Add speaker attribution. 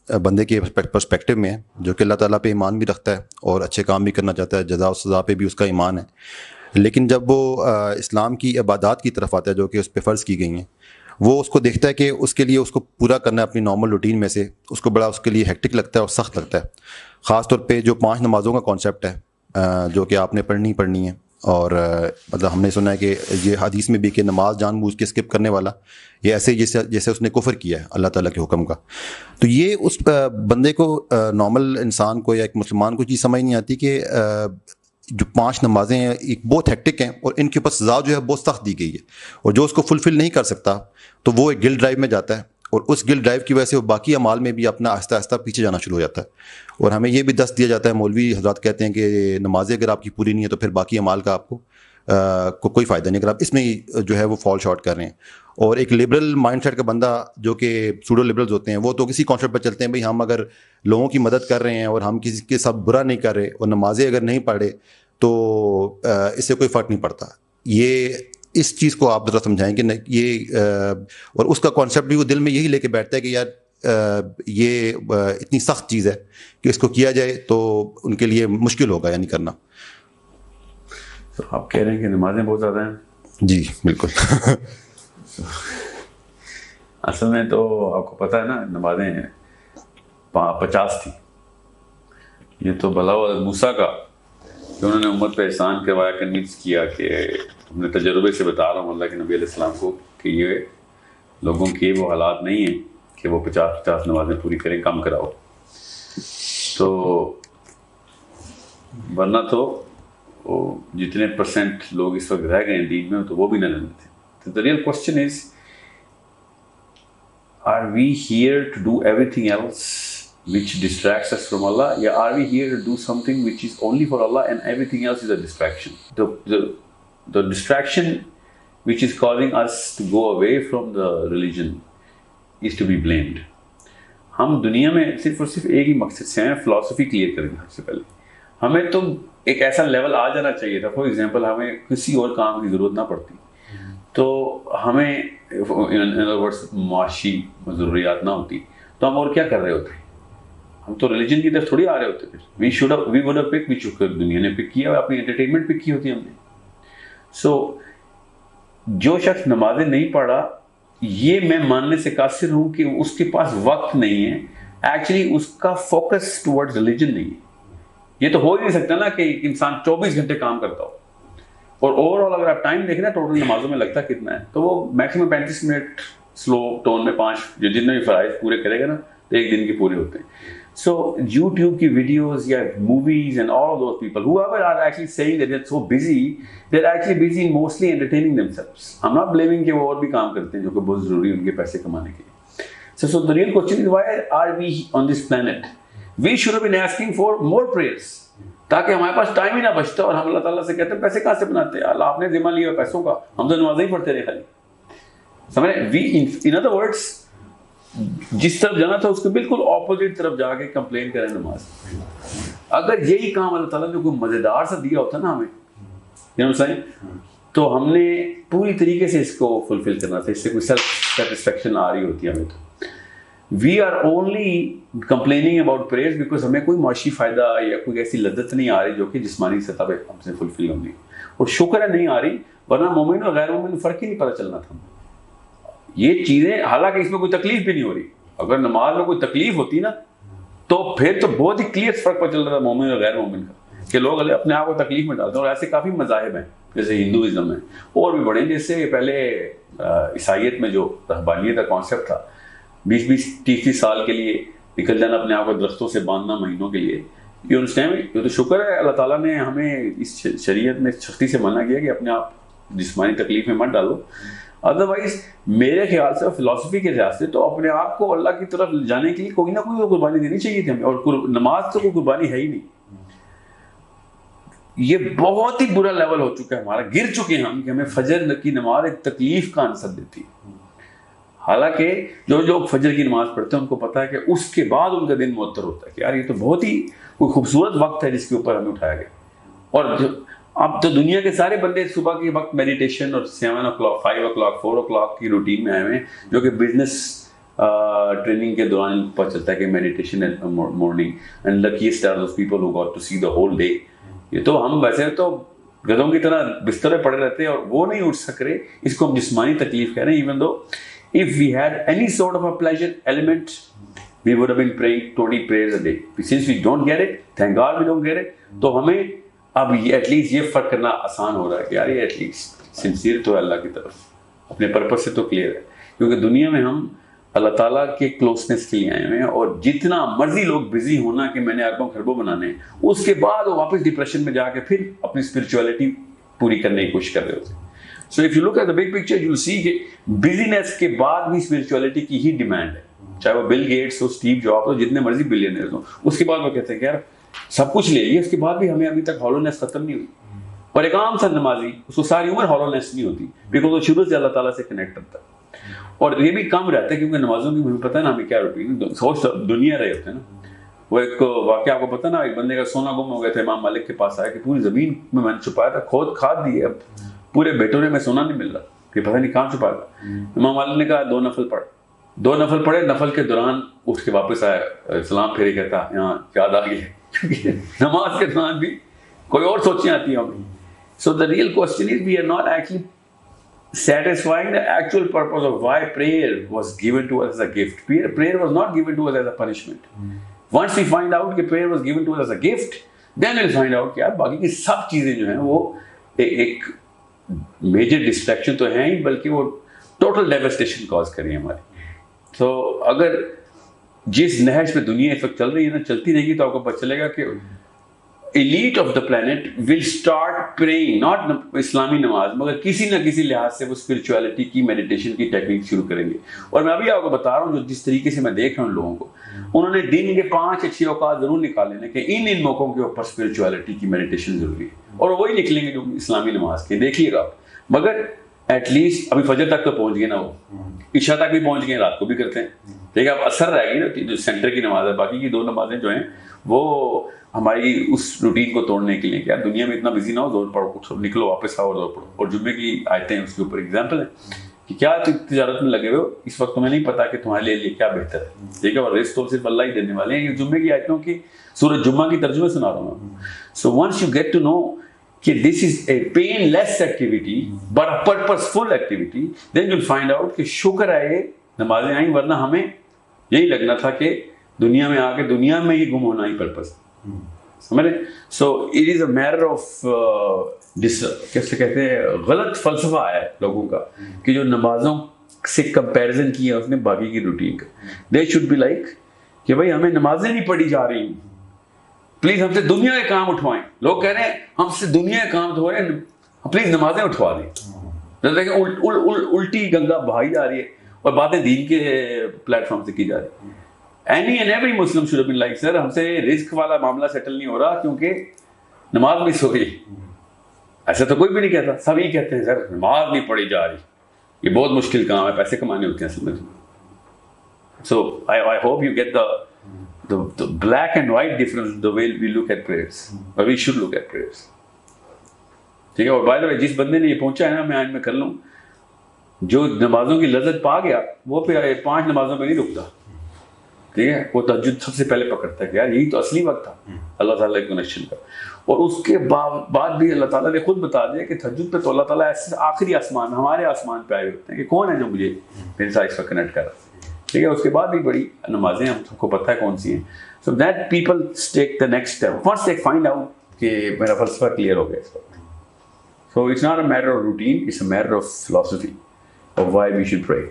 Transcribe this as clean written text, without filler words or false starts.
Speaker 1: بندے کے پرسپیکٹو میں ہے، جو کہ اللہ تعالیٰ پہ ایمان بھی رکھتا ہے اور اچھے کام بھی کرنا چاہتا ہے، جزا و سزا پہ بھی اس کا ایمان ہے، لیکن جب وہ اسلام کی عبادات کی طرف آتا ہے جو کہ اس پہ فرض کی گئی ہیں، وہ اس کو دیکھتا ہے کہ اس کے لیے اس کو پورا کرنا ہے اپنی نارمل روٹین میں سے، اس کو بڑا اس کے لیے ہیکٹک لگتا ہے اور سخت لگتا ہے، خاص طور پہ جو 5 نمازوں کا کانسیپٹ ہے جو کہ آپ نے پڑھنی ہے، اور مطلب ہم نے سنا ہے کہ یہ حدیث میں بھی کہ نماز جان بوجھ کے اسکپ کرنے والا یہ ایسے جیسے اس نے کفر کیا ہے اللہ تعالیٰ کے حکم کا. تو یہ اس بندے کو، نارمل انسان کو یا ایک مسلمان کو چیز سمجھ نہیں آتی کہ جو 5 نمازیں ہیں ایک بہت ہیکٹک ہیں اور ان کے اوپر سزا جو ہے بہت سخت دی گئی ہے، اور جو اس کو فلفل نہیں کر سکتا تو وہ ایک گلٹ ڈرائیو میں جاتا ہے، اور اس گلٹ ڈرائیو کی وجہ سے وہ باقی اعمال میں بھی اپنا آہستہ آہستہ پیچھے جانا شروع ہو جاتا ہے. اور ہمیں یہ بھی دست دیا جاتا ہے، مولوی حضرات کہتے ہیں کہ نمازیں اگر آپ کی پوری نہیں ہے تو پھر باقی اعمال کا آپ کو کوئی فائدہ نہیں اگر آپ اس میں جو ہے وہ فال شارٹ کر رہے ہیں. اور ایک لبرل مائنڈ سیٹ کا بندہ جو کہ سوڈو لبرلز ہوتے ہیں، وہ تو کسی کانسیپٹ پر چلتے ہیں بھئی ہم اگر لوگوں کی مدد کر رہے ہیں اور ہم کسی کے ساتھ برا نہیں کر رہے اور نمازیں اگر نہیں پڑھ رہے تو اس سے کوئی فرق نہیں پڑتا. یہ اس چیز کو آپ ذرا سمجھائیں کہ یہ اور اس کا کانسیپٹ بھی وہ دل میں یہی لے کے بیٹھتا ہے کہ یار یہ اتنی سخت چیز ہے کہ اس کو کیا جائے تو ان کے لیے مشکل ہوگا یعنی کرنا.
Speaker 2: تو آپ کہہ رہے ہیں کہ نمازیں بہت زیادہ ہیں؟
Speaker 1: جی بالکل.
Speaker 2: اصل میں تو آپ کو پتہ ہے نا، نمازیں 50 تھی. یہ تو بھلا ہوا موسیٰ کا کہ انہوں نے امت پہ احسان کروایا، کنوینس کیا کہ ہم نے تجربے سے بتا رہا ہوں اللہ کے نبی علیہ السلام کو کہ یہ لوگوں کے وہ حالات نہیں ہیں کہ وہ 50 نمازیں پوری کریں، کم کراؤ. تو ورنہ تو جتنے پرسنٹ لوگ اس وقت رہ گئے ہیں دین میں تو وہ بھی نہ رہتے تھے. تو the real question is, are we here to do everything else which distracts us from Allah, یا are we here to do something which is only for Allah and everything else is a distraction? The distraction which is causing us to go away from the religion is to be blamed. ہم دنیا میں صرف اور صرف ایک ہی مقصد سے ہیں، فلسفی کلیئر کریں گے. سب سے پہلے ہمیں تو ایک ایسا لیول آ جانا چاہیے تھا، فار ایگزامپل ہمیں کسی اور کام کی ضرورت نہ پڑتی تو ہمیں معاشی ضروریات نہ ہوتی تو ہم اور کیا کر رہے ہوتے؟ ہم تو ریلیجن کی طرف تھوڑی آ رہے ہوتے. وی وڈ ہیو پک وچ دنیا نے پک کیا، اپنی انٹرٹینمنٹ پک کی ہوتی ہم نے. سو جو شخص نمازیں نہیں پڑھا، یہ میں ماننے سے قاصر ہوں کہ اس کے پاس وقت نہیں ہے، ایکچولی اس کا فوکس ٹورڈ ریلیجن نہیں ہے. یہ تو ہو ہی نہیں سکتا نا کہ انسان 24 گھنٹے کام کرتا ہو اور اوور آل اگر آپ ٹائم دیکھیں نا ٹوٹل نمازوں میں لگتا کتنا ہے، تو وہ میکسیمم 35 منٹ سلو ٹون میں 5 جو جتنے بھی فرائض پورے کرے گا نا تو ایک دن کے پورے ہوتے ہیں. سو یوٹیوب کی ویڈیوز یا movies and all those people whoever are actually saying that they're so busy, they're actually busy in mostly entertaining themselves. I'm not blaming کہ وہ اور بھی کام کرتے ہیں جو کہ بہت ضروری ہے ان کے پیسے کمانے کے لیے. So the real question is, why are we on this planet? We should have been asking for more prayers, تاکہ ہمارے پاس ٹائم ہی نہ بچتا اور ہم اللہ تعالیٰ سے کہتے ہیں پیسے کہاں سے بناتے ہیں؟ اللہ آپ نے ذمہ لیا پیسوں کا، ہم تو نمازیں ہی پڑھتے رہے خالی. سمجھ رہے؟ in other words جس طرف جانا تھا اس کے بالکل اپوزٹ طرف جا کے کمپلین کریں نماز. اگر یہی کام اللہ تعالیٰ نے کوئی مزیدار سا دیا ہوتا نا ہمیں، تو ہم نے پوری طریقے سے اس کو فلفل کرنا تھا، اس سے کوئی سیلف سیٹسفیکشن آ رہی ہوتی ہے ہمیں. تو we are only complaining about prayers because ہمیں کوئی معاشی فائدہ یا کوئی ایسی لذت نہیں آ رہی جو کہ جسمانی سطح پہ ہم سے فلفل ہوں گی. اور شکر ہے نہیں آ رہی، ورنہ مومن اور غیر مومن فرق ہی نہیں پتہ چلنا تھا. یہ چیزیں حالانکہ اس میں کوئی تکلیف بھی نہیں ہو رہی. اگر نماز میں کوئی تکلیف ہوتی نا تو پھر تو بہت ہی کلیئر فرق پتہ چل رہا تھا مومن اور غیر مومن کا، کہ لوگ اپنے آپ کو تکلیف میں ڈالتے ہیں. اور ایسے کافی مذاہب ہیں جیسے ہندوازم ہے اور بھی بڑے، جیسے پہلے عیسائیت میں جو رہبانیت کا کانسیپٹ تھا 20-30 سال کے لیے نکل جانا اپنے آپ کو درختوں سے باندھنا مہینوں کے لیے. یہ یہ تو شکر ہے اللہ تعالیٰ نے ہمیں اس شریعت میں سختی سے منع کیا کہ اپنے آپ جسمانی تکلیف میں مت ڈالو. ادروائز میرے خیال سے فلسفی کے لحاظ سے تو اپنے آپ کو اللہ کی طرف جانے کے لیے کوئی نہ کوئی قربانی دینی چاہیے تھی ہمیں، اور نماز تو کوئی قربانی ہے ہی نہیں. یہ بہت ہی برا لیول ہو چکا ہے ہمارا، گر چکے ہیں ہم کہ ہمیں فجر کی نماز ایک تکلیف کا عنصر دیتی ہے. حالانکہ جو لوگ فجر کی نماز پڑھتے ہیں ان کو پتا ہے کہ اس کے بعد ان کا دن معطر ہوتا ہے کہ یار یہ تو بہت ہی کوئی خوبصورت وقت ہے جس کے اوپر ہمیں اٹھایا گیا. اور اب تو دنیا کے سارے بندے صبح کے وقت میڈیٹیشن اور 7 o'clock 5 o'clock 4 o'clock کی روٹین میں آئے ہوئے ہیں جو کہ بزنس ٹریننگ کے دوران پتہ چلتا ہے کہ meditation morning and luckiest are those people who got to see the whole day. یہ تو ہم ویسے تو گدھوں کی طرح بستر پہ پڑے رہتے ہیں اور وہ نہیں اٹھ سک رہے, اس کو ہم جسمانی تکلیف کہہ رہے ہیں. Even though if we had any sort of a pleasure element, we would have been praying 20 prayers a day. Since we don't get it, thank God we don't get it, تو ہمیں اب ایٹ لیسٹ یہ فرق کرنا آسان ہو رہا ہے کہ یار یہ ایٹ لیسٹ سنسیئر تو ہے اللہ کی طرف, اپنے پرپس سے تو کلیئر ہے. کیونکہ دنیا میں ہم اللہ تعالیٰ کے کلوزنس کے لیے آئے ہوئے ہیں, اور جتنا مرضی لوگ بزی ہونا کہ میں نے اربوں خربوں بنانے ہیں, اس کے بعد وہ واپس ڈپریشن میں جا کے پھر اپنی اسپرچولیٹی پوری کرنے کی کوشش کر رہے ہوتے ہیں. So if you look at the big picture you will see کہ بزینس کے بعد بھی اسپرچولیٹی کی ہی ڈیمانڈ ہے. چاہے وہ بل گیٹس ہو, اسٹیو جابس ہو, جتنے مرضی بلینئرز ہوں, اس کے بعد وہ کہتے ہیں کہ یار سب کچھ لے لیے, اس کے بعد بھی ہمیں ابھی تک ہالونیس ختم نہیں ہوئی. اور ایک عام سا نمازی اس کو ساری عمر ہالونیس نہیں ہوتی, بیکاز وہ شروع سے اللہ تعالیٰ سے کنیکٹ کرتا ہے. اور یہ بھی کم رہتا ہے کیونکہ نمازوں کی ہمیں پتہ ہے نا ہمیں کیا روٹین سوچ دنیا رہے ہوتے ہیں نا. وہ ایک واقعہ آپ کو پتہ نا, ایک بندے کا سونا گم ہو گیا تھا, امام مالک کے پاس آیا کہ پوری زمین میں نے چھپایا تھا, کھود دی ہے, اب پورے بیٹورے میں سونا نہیں مل رہا, کہ پتہ نہیں کہاں چھپایا تھا. امام مالک نے کہا 2 نفل پڑھ. 2 نفل پڑھے, نفل کے دوران اٹھ کے واپس آیا, سلام پھیرے کہتا یہاں یاد آ گئی ہے, کیونکہ نماز کے دوران بھی کوئی اور سوچیں آتی ہیں ہمیں. So the real question is we are not actually satisfying the actual purpose of why prayer was given to us as a gift. Prayer was not given to us as a punishment. Once we find out that prayer was given to us as a gift, then we'll find out کہ یار باقی کی سب چیزیں جو ہیں وہ ایک major distraction تو ہیں ہی, بلکہ وہ ٹوٹل ڈیوسٹیشن کاز کری ہماری. تو اگر جس نہج پہ دنیا اس وقت چل رہی ہے نا, چلتی رہے گی تو آپ کو پتہ چلے گا کہ elite of the planet will start praying, not اسلامی نماز, مگر کسی نہ کسی لحاظ سے وہ اسپرچولیٹی کی میڈیٹیشن کی ٹیکنیک شروع کریں گے. اور میں ابھی آپ کو بتا رہا ہوں جو جس طریقے سے میں دیکھ رہا ہوں لوگوں کو, انہوں نے دن کے 5 اچھے اوقات ضرور نکالے ہیں کہ ان موقعوں کے اوپر اسپرچولیٹی کی میڈیٹیشن ضروری ہے, اور وہی نکلیں گے جو اسلامی نماز کے, دیکھیے گا. مگر ایٹ لیسٹ ابھی فجر تک تو پہنچ گئے نا, وہ عشاء تک بھی پہنچ گئے, رات کو بھی کرتے ہیں. دیکھیں اب اثر رہے گی نا جو سینٹر کی نماز ہے, باقی کی 2 نمازیں جو ہیں وہ ہماری اس روٹین کو توڑنے کے لیے کہ دنیا میں اتنا بزی نہ ہو, زور پڑھو, نکلو واپس آؤ اور زور پڑھو. اور جمعے کی آیتیں اس کے اوپر ایگزامپل ہیں کہ کیا تجارت میں لگے ہوئے ہو, اس وقت تمہیں نہیں پتا کہ تمہارے لیے کیا بہتر ہے. ٹھیک ہے, اور رزق تو صرف اللہ ہی دینے والے ہیں. یہ جمعے کی آیتوں کی سورۃ جمعہ کی ترجمے سنا رہا ہوں. So once you get to know کہ this is a painless activity but a purposeful activity, then you will find out کہ شکر ہے یہ نمازیں آئیں, ورنہ ہمیں یہی لگنا تھا کہ دنیا میں آ کے دنیا میں ہی گم ہونا ہی پرپس. سمجھ رہے. So it is a matter of کیسے کہتے ہیں غلط فلسفہ ہے لوگوں کا کہ جو نمازوں سے کمپیریزن کیا اس نے باقی کی روٹین کا. دے شوڈ بی لائک کہ بھائی ہمیں نمازیں نہیں پڑھی جا رہی, پلیز ہم سے دنیا کے کام اٹھوائیں. لوگ کہہ رہے ہیں ہم سے دنیا کے کام دھو رہے ہیں, پلیز نمازیں اٹھوا دیں. دیکھیں الٹی گنگا بہائی جا رہی ہے اور باتیں دین کے پلیٹ فارم سے کی جا رہی ہیں. Any and every Muslim should have been like, sir, ہم سے رزق والا معاملہ سیٹل نہیں ہو رہا کیونکہ نماز مس ہو گئی. ایسا تو کوئی بھی نہیں کہتا, سبھی کہتے ہیں سر نماز نہیں پڑھی جا رہی, یہ بہت مشکل کام ہے, پیسے کمانے ہوتے ہیں اصل میں. So I hope you get the black and white difference the way we look at prayers, or we should look at prayers. ٹھیک ہے. اور by the way جس بندے نے یہ پہنچا ہے نا, میں آج میں کر لوں, جو نمازوں کی لذت پا گیا وہ پھر 5 نمازوں پہ نہیں رکتا. ٹھیک ہے, وہ تہجد سب سے پہلے پکڑتا ہے کہ یار یہی تو اصلی وقت تھا اللہ تعالیٰ کے کنیکشن کا. اور اس کے بعد بھی اللہ تعالیٰ نے خود بتا دیا کہ تہجد پہ تو اللہ تعالیٰ ایسے آخری آسمان میں ہمارے آسمان پہ آئے ہوتے ہیں کہ کون ہے جو مجھے میرے ساتھ اس وقت کنیکٹ کر رہا ہے. ٹھیک ہے. اس کے بعد بھی بڑی نمازیں ہم سب کو پتہ ہے کون سی ہیں. So that people take the next step, once they find out کہ میرا فلسفہ کلیئر ہو گیا اس وقت. So it's not a matter of routine, it's a matter of philosophy of why we should پرے.